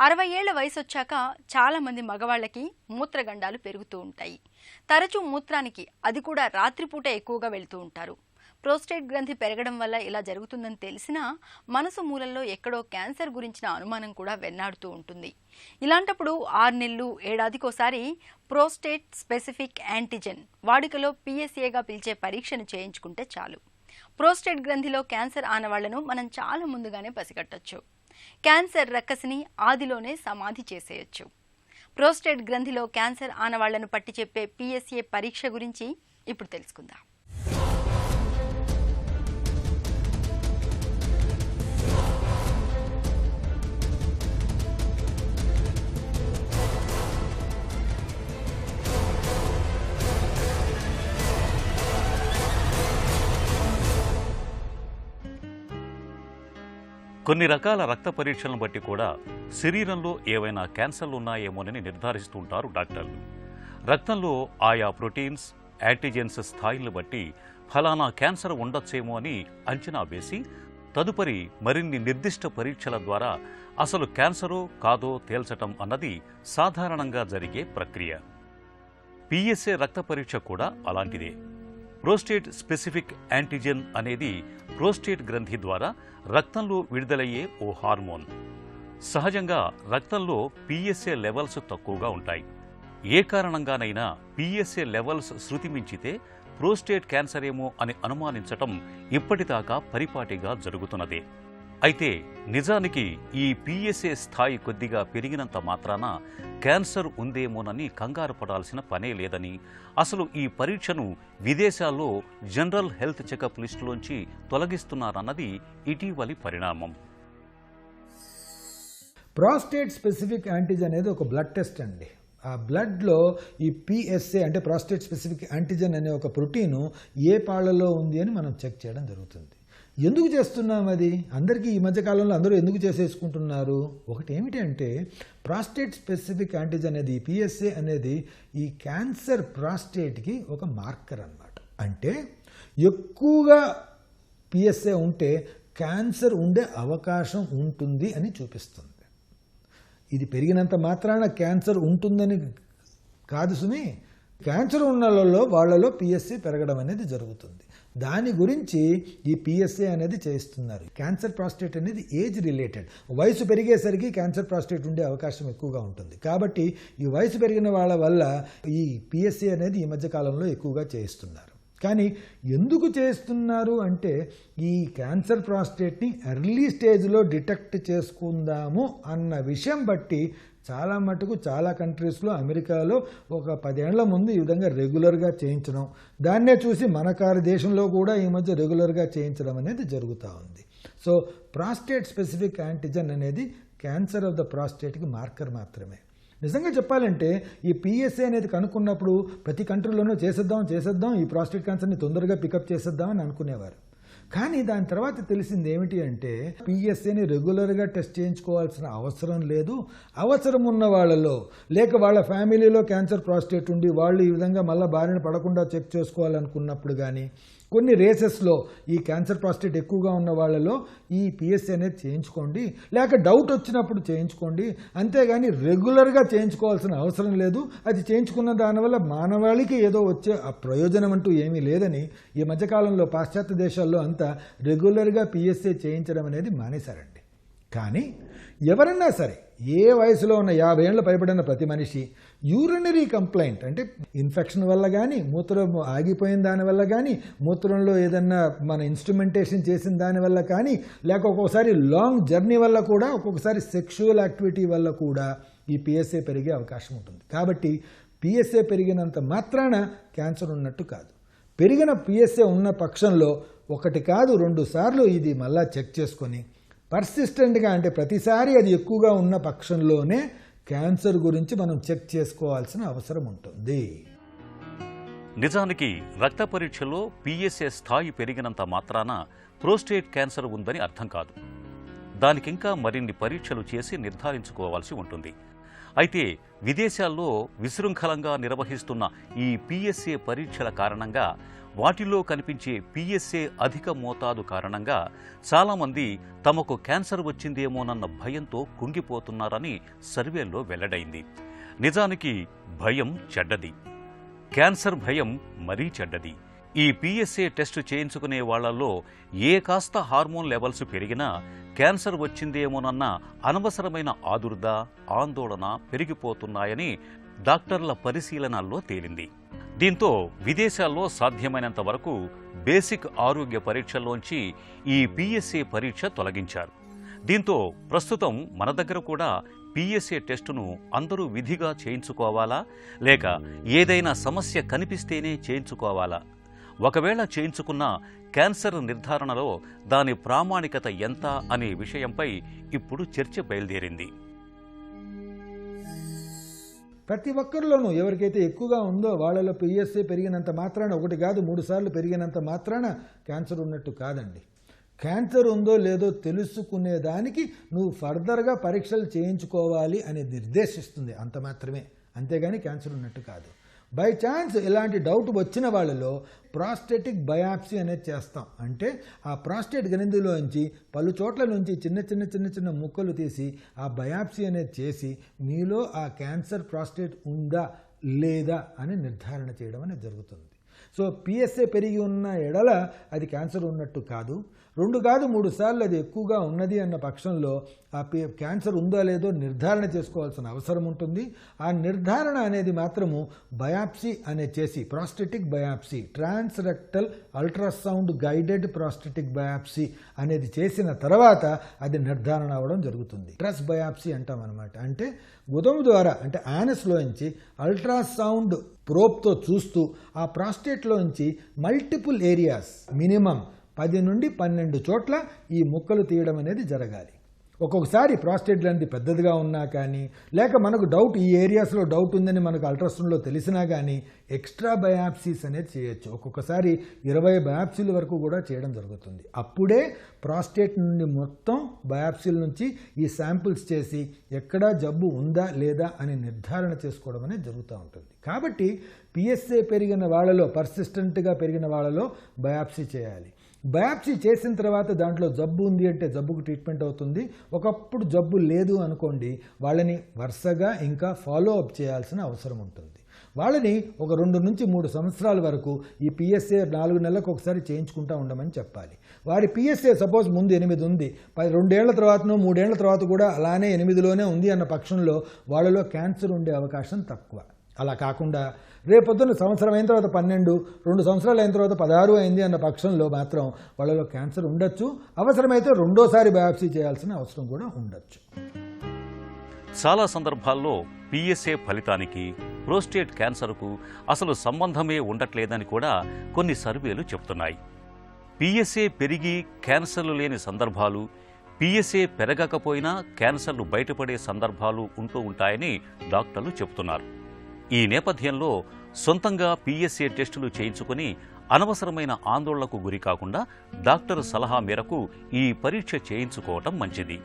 60 ఏళ్ల వయసొచ్చాక చాలా మంది మగవాళ్ళకి మూత్రగండాలు పెరుగుతూ ఉంటాయి. తరచూ మూత్రానికి అది కూడా రాత్రిపూట ఎక్కువగా వెళ్తూ ఉంటారు. ప్రోస్టేట్ గ్రంథి పెరగడం వల్ల ఇలా జరుగుతుందని తెలిసినా మనసు మూలల్లో ఎక్కడో క్యాన్సర్ గురించిన అనుమానం కూడా వెన్నాడుతూ ఉంటుంది. ఇలాంటప్పుడు 6 నెలలు ఏడాదికోసారి ప్రోస్టేట్ స్పెసిఫిక్ యాంటిజెన్ వాడుకలో PSAగా పిలిచే పరీక్షను చేయించుకుంటే చాలు. ప్రోస్టేట్ గ్రంథిలో క్యాన్సర్ ఆనవాళ్లను మనం చాలా ముందుగానే పసిగట్టొచ్చు. క్యాన్సర్ రక్కసిని ఆదిలోనే సమాధి చేసేయొచ్చు. ప్రోస్టేట్ గ్రంథిలో క్యాన్సర్ ఆనవాళ్లను పట్టి చెప్పే PSA పరీక్ష గురించి ఇప్పుడు తెలుసుకుందాం. కొన్ని రకాల రక్త పరీక్షలను బట్టి కూడా శరీరంలో ఏవైనా క్యాన్సర్లు ఉన్నాయేమోనని నిర్ధారిస్తూ ఉంటారు డాక్టర్లు. రక్తంలో ఆయా ప్రోటీన్స్, యాంటీజెన్స్ స్థాయిలను బట్టి ఫలానా క్యాన్సర్ ఉండొచ్చేమో అని అంచనా వేసి తదుపరి మరిన్ని నిర్దిష్ట పరీక్షల ద్వారా అసలు క్యాన్సరో కాదో తేల్చటం అన్నది సాధారణంగా జరిగే ప్రక్రియ. PSA రక్త పరీక్ష కూడా అలాంటిదే. ప్రోస్టేట్ స్పెసిఫిక్ యాంటిజెన్ అనేది ప్రోస్టేట్ గ్రంథి ద్వారా రక్తంలో విడుదలయ్యే ఓ హార్మోన్. సహజంగా రక్తంలో PSA లెవెల్స్ తక్కువగా ఉంటాయి. ఏ కారణంగానైనా PSA లెవెల్స్ శృతి మించితే ప్రోస్టేట్ క్యాన్సర్ ఏమో అని అనుమానించటం ఇప్పటిదాకా పరిపాటిగా జరుగుతున్నదే. అయితే నిజానికి ఈ PSA స్థాయి కొద్దిగా పెరిగినంత మాత్రాన క్యాన్సర్ ఉందేమోనని కంగారు పడాల్సిన పనే లేదని, అసలు ఈ పరీక్షను విదేశాల్లో జనరల్ హెల్త్ చెకప్ లిస్టులోంచి తొలగిస్తున్నారన్నది ఇటీవలి పరిణామం. ప్రాస్టేట్ స్పెసిఫిక్ యాంటిజెన్ అనేది ఒక బ్లడ్ టెస్ట్ అండి. ఆ బ్లడ్లో ఈ PSA అంటే ప్రాస్టేట్ స్పెసిఫిక్ యాంటిజెన్ అనే ఒక ప్రోటీను ఏ పాళ్లలో ఉంది అని మనం చెక్ చేయడం జరుగుతుంది. ఎందుకు చేస్తున్నాం అది? అందరికీ ఈ మధ్యకాలంలో అందరూ ఎందుకు చేసేసుకుంటున్నారు? ఒకటి ఏమిటి అంటే ప్రాస్టేట్ స్పెసిఫిక్ యాంటిజెన్ అనేది PSA అనేది ఈ క్యాన్సర్ ప్రాస్టేట్కి ఒక మార్కర్ అన్నమాట. అంటే ఎక్కువగా PSA ఉంటే క్యాన్సర్ ఉండే అవకాశం ఉంటుంది అని చూపిస్తుంది. ఇది పెరిగినంత మాత్రాన క్యాన్సర్ ఉంటుందని కాదు సుమి, క్యాన్సర్ ఉన్న వాళ్ళలో PSA పెరగడం అనేది జరుగుతుంది. దాని గురించి ఈ PSA అనేది చేస్తున్నారు. క్యాన్సర్ ప్రాస్టేట్ అనేది ఏజ్ రిలేటెడ్. వయసు పెరిగేసరికి క్యాన్సర్ ప్రాస్టేట్ ఉండే అవకాశం ఎక్కువగా ఉంటుంది. కాబట్టి ఈ వయసు పెరిగిన వాళ్ళ వల్ల ఈ PSA అనేది ఈ మధ్యకాలంలో ఎక్కువగా చేయిస్తున్నారు. కానీ ఎందుకు చేస్తున్నారు అంటే ఈ క్యాన్సర్ ప్రాస్టేట్ని ఎర్లీ స్టేజ్లో డిటెక్ట్ చేసుకుందాము అన్న విషయం బట్టి చాలా మటుకు చాలా కంట్రీస్లో, అమెరికాలో ఒక 10 ఏళ్ల ముందు ఈ విధంగా రెగ్యులర్గా చేయించడం, దాన్నే చూసి మన దేశంలో కూడా ఈ మధ్య రెగ్యులర్గా చేయించడం అనేది జరుగుతూ ఉంది. సో ప్రాస్టేట్ స్పెసిఫిక్ యాంటిజెన్ అనేది క్యాన్సర్ ఆఫ్ ద ప్రాస్టేట్కి మార్కర్ మాత్రమే. నిజంగా చెప్పాలంటే ఈ PSA అనేది కనుక్కున్నప్పుడు ప్రతి కంట్రీలోనూ చేసేద్దాం ఈ ప్రాస్టేట్ క్యాన్సర్ని తొందరగా పికప్ చేసేద్దామని అనుకునేవారు. కానీ దాని తర్వాత తెలిసింది ఏమిటి అంటే PSAని రెగ్యులర్గా టెస్ట్ చేయించుకోవాల్సిన అవసరం లేదు. అవసరం ఉన్న వాళ్ళలో లేక వాళ్ళ ఫ్యామిలీలో క్యాన్సర్ ప్రాస్టేట్ ఉండి వాళ్ళు ఈ విధంగా మళ్ళీ బారిన పడకుండా చెక్ చేసుకోవాలనుకున్నప్పుడు కానీ, కొన్ని రేసెస్లో ఈ క్యాన్సర్ ప్రాస్టేట్ ఎక్కువగా ఉన్న వాళ్ళలో ఈ PSA అనేది చేయించుకోండి, లేక డౌట్ వచ్చినప్పుడు చేయించుకోండి. అంతేగాని రెగ్యులర్గా చేయించుకోవాల్సిన అవసరం లేదు. అది చేయించుకున్న దానివల్ల మానవాళికి ఏదో వచ్చే ప్రయోజనం అంటూ ఏమీ లేదని ఈ మధ్యకాలంలో పాశ్చాత్య దేశాల్లో అంతా రెగ్యులర్గా PSA చేయించడం అనేది మానేశారండి. కానీ ఎవరన్నా సరే ఏ వయసులో ఉన్న 50 ఏళ్ళు పైబడిన ప్రతి మనిషి యూరినరీ కంప్లైంట్ అంటే ఇన్ఫెక్షన్ వల్ల కానీ, మూత్రం ఆగిపోయిన దానివల్ల కానీ, మూత్రంలో ఏదన్నా మన ఇన్స్ట్రుమెంటేషన్ చేసిన దానివల్ల కానీ, లేక ఒక్కొక్కసారి లాంగ్ జర్నీ వల్ల కూడా, ఒక్కొక్కసారి సెక్షువల్ యాక్టివిటీ వల్ల కూడా ఈ PSA పెరిగే అవకాశం ఉంటుంది. కాబట్టి PSA పెరిగినంత మాత్రాన క్యాన్సర్ ఉన్నట్టు కాదు. పెరిగిన PSA ఉన్న పక్షంలో 1 కాదు 2 సార్లు ఇది మళ్ళా చెక్ చేసుకొని పర్సిస్టెంట్గా అంటే ప్రతిసారి అది ఎక్కువగా ఉన్న పక్షంలోనే క్యాన్సర్ గురించి మనం చెక్ చేసుకోవాల్సిన అవసరం ఉంటుంది. నిజానికి రక్త పరీక్షలో PSA స్థాయి పెరిగినంత మాత్రాన ప్రోస్టేట్ క్యాన్సర్ ఉందని అర్థం కాదు. దానికింకా మరిన్ని పరీక్షలు చేసి నిర్ధారించుకోవాల్సి ఉంటుంది. అయితే విదేశాల్లో విశృంఖలంగా నిర్వహిస్తున్న ఈ పిఎస్ఏ పరీక్షల కారణంగా వాటిలో కనిపించే పిఎస్ఏ అధిక మోతాదు కారణంగా చాలామంది తమకు క్యాన్సర్ వచ్చిందేమోనన్న భయంతో కుంగిపోతున్నారని సర్వేల్లో వెల్లడైంది. నిజానికి భయం చెడ్డది, క్యాన్సర్ భయం మరీ చెడ్డది. ఈ పిఎస్ఏ టెస్టు చేయించుకునే వాళ్లలో ఏ కాస్త హార్మోన్ లెవెల్స్ పెరిగినా క్యాన్సర్ వచ్చిందేమోనన్న అనవసరమైన ఆదుర్ద, ఆందోళన పెరిగిపోతున్నాయని డాక్టర్ల పరిశీలనల్లో తేలింది. దీంతో విదేశాల్లో సాధ్యమైనంత వరకు బేసిక్ ఆరోగ్య పరీక్షల్లోంచి ఈ పిఎస్ఏ పరీక్ష తొలగించారు. దీంతో ప్రస్తుతం మన దగ్గర కూడా పిఎస్ఏ టెస్టును అందరూ విధిగా చేయించుకోవాలా, లేక ఏదైనా సమస్య కనిపిస్తేనే చేయించుకోవాలా, ఒకవేళ చేయించుకున్న క్యాన్సర్ నిర్ధారణలో దాని ప్రామాణికత ఎంత అనే విషయంపై ఇప్పుడు చర్చ బయలుదేరింది. ప్రతి ఒక్కరిలోనూ ఎవరికైతే ఎక్కువగా ఉందో వాళ్ళలో పిఎస్ఏ పెరిగినంత మాత్రాన, ఒకటి కాదు 3 సార్లు పెరిగినంత మాత్రాన క్యాన్సర్ ఉన్నట్టు కాదండి. క్యాన్సర్ ఉందో లేదో తెలుసుకునేదానికి నువ్వు ఫర్దర్గా పరీక్షలు చేయించుకోవాలి అని నిర్దేశిస్తుంది, అంత మాత్రమే. అంతేగాని క్యాన్సర్ ఉన్నట్టు కాదు. బై ఛాన్స్ ఇలాంటి డౌట్ వచ్చిన వాళ్ళలో ప్రాస్టేటిక్ బయాప్సీ అనేది చేస్తాం. అంటే ఆ ప్రాస్టేట్ గ్రంథిలోంచి పలు చోట్ల నుంచి చిన్న ముక్కలు తీసి ఆ బయాప్సీ అనేది చేసి మీలో ఆ క్యాన్సర్ ప్రాస్టేట్ ఉందా లేదా అని నిర్ధారణ చేయడం అనేది జరుగుతుంది. సో పిఎస్ఏ పెరిగి ఉన్న ఎడల అది క్యాన్సర్ ఉన్నట్టు కాదు. 2 కాదు 3 సార్లు అది ఎక్కువగా ఉన్నది అన్న పక్షంలో ఆ క్యాన్సర్ ఉందో లేదో నిర్ధారణ చేసుకోవాల్సిన అవసరం ఉంటుంది. ఆ నిర్ధారణ అనేది మాత్రము బయాప్సీ అనేది చేసి, prostatic biopsy, transrectal ultrasound guided prostatic biopsy అనేది చేసిన తర్వాత అది నిర్ధారణ అవ్వడం జరుగుతుంది. ట్రస్ బయాప్సీ అంటాం అనమాట. అంటే ఉదము ద్వారా, అంటే యానస్లోంచి అల్ట్రాసౌండ్ ప్రోబ్తో చూస్తూ ఆ ప్రాస్టేట్లోంచి మల్టిపుల్ ఏరియాస్, మినిమం 10 నుండి 12 చోట్ల ఈ ముక్కలు తీయడం అనేది జరగాలి. ఒక్కొక్కసారి ప్రాస్టేట్ గ్రంథి పెద్దదిగా ఉన్నా కానీ, లేక మనకు డౌట్ ఈ ఏరియాస్లో డౌట్ ఉందని మనకు అల్ట్రాసౌండ్లో తెలిసినా కానీ ఎక్స్ట్రా బయాప్సీస్ అనేది చేయొచ్చు. ఒక్కొక్కసారి 20 బయాప్సీల వరకు కూడా చేయడం జరుగుతుంది. అప్పుడే ప్రాస్టేట్ నుండి మొత్తం బయాప్సీల నుంచి ఈ శాంపిల్స్ చేసి ఎక్కడా జబ్బు ఉందా లేదా అని నిర్ధారణ చేసుకోవడం అనేది జరుగుతూ ఉంటుంది. కాబట్టి పిఎస్ఏ పెరిగిన వాళ్ళలో, పర్సిస్టెంట్గా పెరిగిన వాళ్ళలో బయాప్సీ చేయాలి. బయాప్సీ చేసిన తర్వాత దాంట్లో జబ్బు ఉంది అంటే జబ్బుకు ట్రీట్మెంట్ అవుతుంది. ఒకప్పుడు జబ్బు లేదు అనుకోండి, వాళ్ళని వరుసగా ఇంకా ఫాలో అప్ చేయాల్సిన అవసరం ఉంటుంది. వాళ్ళని ఒక 2 నుంచి 3 సంవత్సరాల వరకు ఈ పిఎస్ఏ 4 నెలలకు ఒకసారి చేయించుకుంటూ ఉండమని చెప్పాలి. వారి పిఎస్ఏ సపోజ్ ముందు 8 ఉంది, 2 ఏళ్ల తర్వాతనో 3 ఏళ్ల తర్వాత కూడా అలానే 8లోనే ఉంది అన్న పక్షంలో వాళ్ళలో క్యాన్సర్ ఉండే అవకాశం తక్కువ. అలా కాకుండా రేపొద్దున సంవత్సరం అయిన తర్వాత 12, 2 సంవత్సరాలు అయిన తర్వాత 16 అయింది అన్న పక్షంలో మాత్రం వాళ్ళలో క్యాన్సర్ ఉండొచ్చు. అవసరమైతే 2వ బయాప్సీ చేయాల్సిన అవసరం కూడా ఉండొచ్చు. చాలా సందర్భాల్లో పిఎస్ఏ ఫలితానికి ప్రోస్టేట్ క్యాన్సర్కు అసలు సంబంధమే ఉండట్లేదని కూడా కొన్ని సర్వేలు చెబుతున్నాయి. పిఎస్ఏ పెరిగి క్యాన్సర్లు లేని సందర్భాలు, పిఎస్ఏ పెరగకపోయినా క్యాన్సర్లు బయటపడే సందర్భాలు ఉంటూ ఉంటాయని డాక్టర్లు చెబుతున్నారు. ఈ నేపథ్యంలో సొంతంగా పిఎస్ఏ టెస్టులు చేయించుకుని అనవసరమైన ఆందోళనకు గురి కాకుండా డాక్టర్ సలహా మేరకు ఈ పరీక్ష చేయించుకోవటం మంచిది.